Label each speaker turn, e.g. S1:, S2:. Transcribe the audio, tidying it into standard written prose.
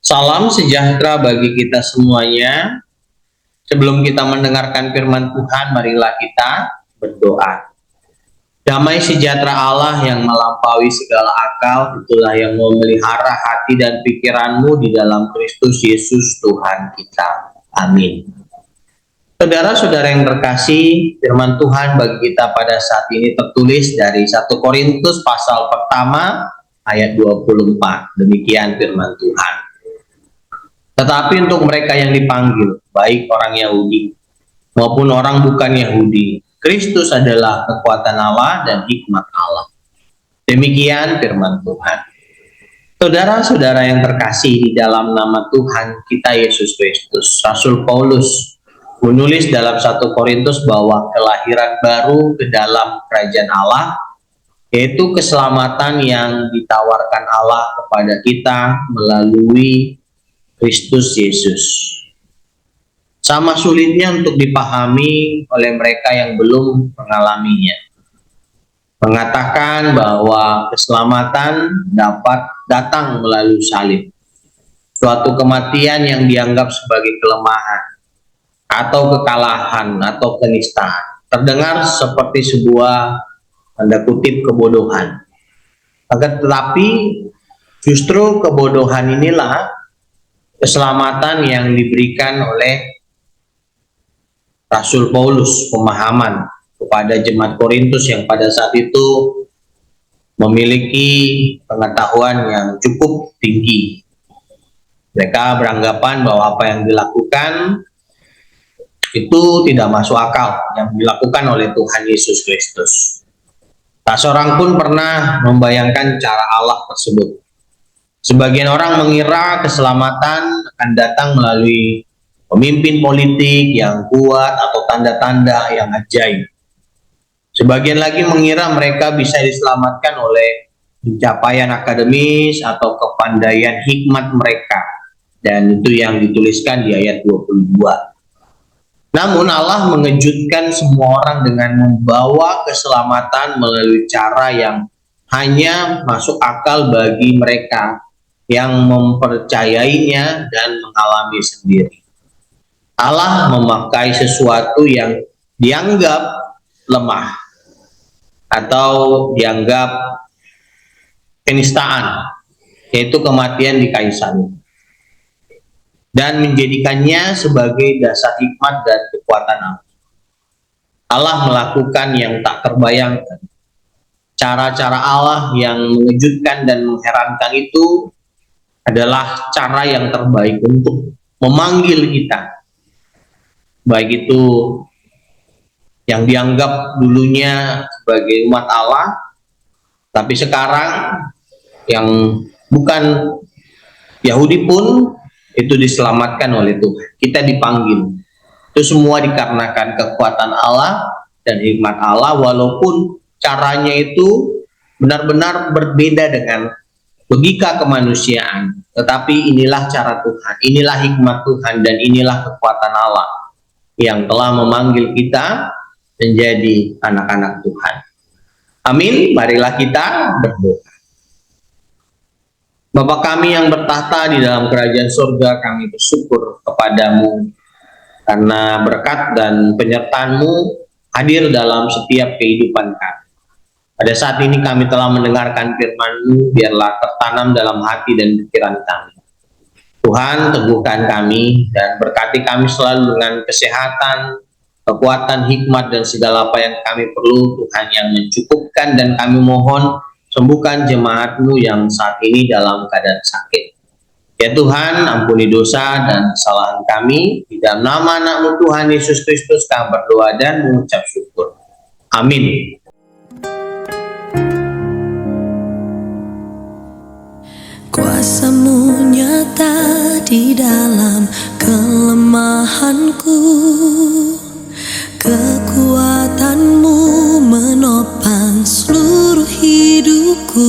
S1: Salam sejahtera bagi kita semuanya. Sebelum kita mendengarkan firman Tuhan, marilah kita berdoa. Damai sejahtera Allah yang melampaui segala akal, itulah yang memelihara hati dan pikiranmu di dalam Kristus Yesus Tuhan kita. Amin. Saudara-saudara yang terkasih, firman Tuhan bagi kita pada saat ini tertulis dari 1 Korintus pasal pertama ayat 24. Demikian firman Tuhan. Tetapi untuk mereka yang dipanggil, baik orang Yahudi maupun orang bukan Yahudi, Kristus adalah kekuatan Allah dan hikmat Allah. Demikian firman Tuhan. Saudara-saudara yang terkasih di dalam nama Tuhan kita Yesus Kristus, Rasul Paulus menulis dalam 1 Korintus bahwa kelahiran baru ke dalam kerajaan Allah, yaitu keselamatan yang ditawarkan Allah kepada kita melalui Kristus Yesus. Sama sulitnya untuk dipahami oleh mereka yang belum mengalaminya. Mengatakan bahwa keselamatan dapat datang melalui salib. Suatu kematian yang dianggap sebagai kelemahan atau kekalahan atau kenistaan. Terdengar seperti sebuah tanda kutip kebodohan. Tetapi justru kebodohan inilah keselamatan yang diberikan oleh Rasul Paulus, pemahaman kepada jemaat Korintus yang pada saat itu memiliki pengetahuan yang cukup tinggi. Mereka beranggapan bahwa apa yang dilakukan itu tidak masuk akal yang dilakukan oleh Tuhan Yesus Kristus. Tak seorang pun pernah membayangkan cara Allah tersebut. Sebagian orang mengira keselamatan akan datang melalui pemimpin politik yang kuat atau tanda-tanda yang ajaib. Sebagian lagi mengira mereka bisa diselamatkan oleh pencapaian akademis atau kepandaian hikmat mereka. Dan itu yang dituliskan di ayat 22. Namun Allah mengejutkan semua orang dengan membawa keselamatan melalui cara yang hanya masuk akal bagi mereka yang mempercayainya dan mengalami sendiri. Allah memakai sesuatu yang dianggap lemah atau dianggap kenistaan, yaitu kematian di kayu salib, dan menjadikannya sebagai dasar hikmat dan kekuatan Allah. Allah melakukan yang tak terbayangkan. Cara-cara Allah yang mengejutkan dan mengherankan itu adalah cara yang terbaik untuk memanggil kita. Baik itu yang dianggap dulunya sebagai umat Allah, tapi sekarang yang bukan Yahudi pun itu diselamatkan oleh Tuhan. Kita dipanggil. Itu semua dikarenakan kekuatan Allah dan hikmat Allah, walaupun caranya itu benar-benar berbeda dengan logika kemanusiaan. Tetapi inilah cara Tuhan, inilah hikmat Tuhan, dan inilah kekuatan Allah yang telah memanggil kita menjadi anak-anak Tuhan. Amin. Marilah kita berdoa. Bapa kami yang bertahta di dalam kerajaan surga, kami bersyukur kepadamu karena berkat dan penyertaan-Mu hadir dalam setiap kehidupan kami. Pada saat ini kami telah mendengarkan firman-Mu, biarlah tertanam dalam hati dan pikiran kami. Tuhan, teguhkan kami dan berkati kami selalu dengan kesehatan, kekuatan, hikmat, dan segala apa yang kami perlu, Tuhan, yang mencukupkan. Dan kami mohon sembuhkan jemaat-Mu yang saat ini dalam keadaan sakit. Ya Tuhan, ampuni dosa dan kesalahan kami. Di dalam nama anak-Mu Tuhan Yesus Kristus kami berdoa dan mengucap syukur. Amin.
S2: Kuasa-Mu nyata di dalam kelemahanku, kekuatan-Mu menopang seluruh hidupku.